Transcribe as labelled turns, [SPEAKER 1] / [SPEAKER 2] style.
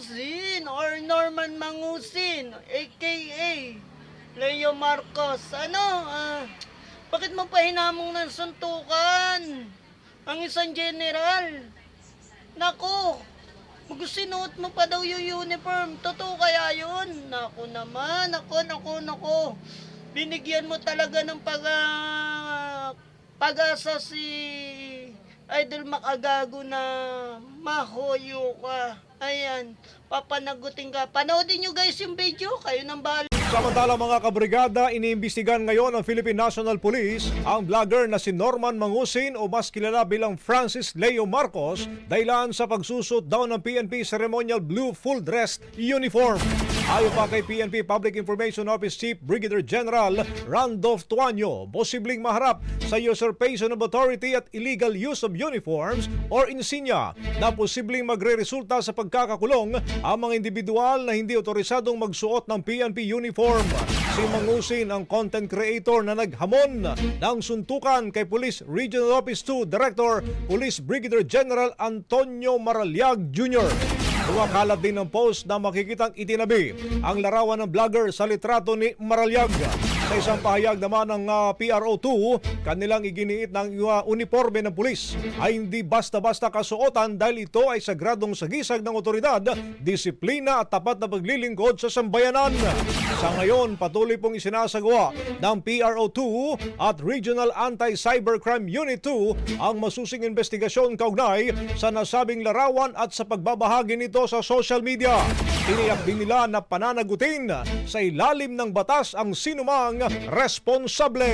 [SPEAKER 1] Mangusin or Norman Mangusin, aka Leo Marcos. Bakit mo pa hinamong ng suntukan ang isang general? Naku, sinuot mo pa daw yung uniform. Totoo kaya yun? Naku naman, naku. Binigyan mo talaga ng pag-asa si Idol Makagago na mahoyo ka. Ayan, papanagutin ka. Panoodin nyo guys yung video, kayo nang bahala.
[SPEAKER 2] Samantala mga kabrigada, iniimbestigahan ngayon ng Philippine National Police ang vlogger na si Norman Mangusin o mas kilala bilang Francis Leo Marcos dahilan sa pagsusot daw ng PNP Ceremonial Blue Full Dress Uniform. Ayon pa kay PNP Public Information Office Chief Brigadier General Randolph Tuanyo, posibleng maharap sa usurpation of authority at illegal use of uniforms or insignia na posibleng magre-resulta sa pagkakakulong ang mga individual na hindi otorisadong magsuot ng PNP uniform. Si Mangusin ang content creator na naghamon ng suntukan kay Police Regional Office 2 Director Police Brigadier General Antonio Maraliag Jr. Kumakalat din ng post na makikitang itinabi ang larawan ng vlogger sa litrato ni Maraliag. Sa isang pahayag naman ng PRO2, kanilang iginiit ng uniforme ng pulis ay hindi basta-basta kasuotan dahil ito ay sagradong sagisag ng otoridad, disiplina at tapat na paglilingkod sa sambayanan. Sa ngayon, patuloy pong isinasagawa ng PRO2 at Regional Anti-Cybercrime Unit 2 ang masusing investigasyon kaugnay sa nasabing larawan at sa pagbabahagi nito sa social media. Tiniyak din nila na pananagutin sa ilalim ng batas ang sinumang responsable.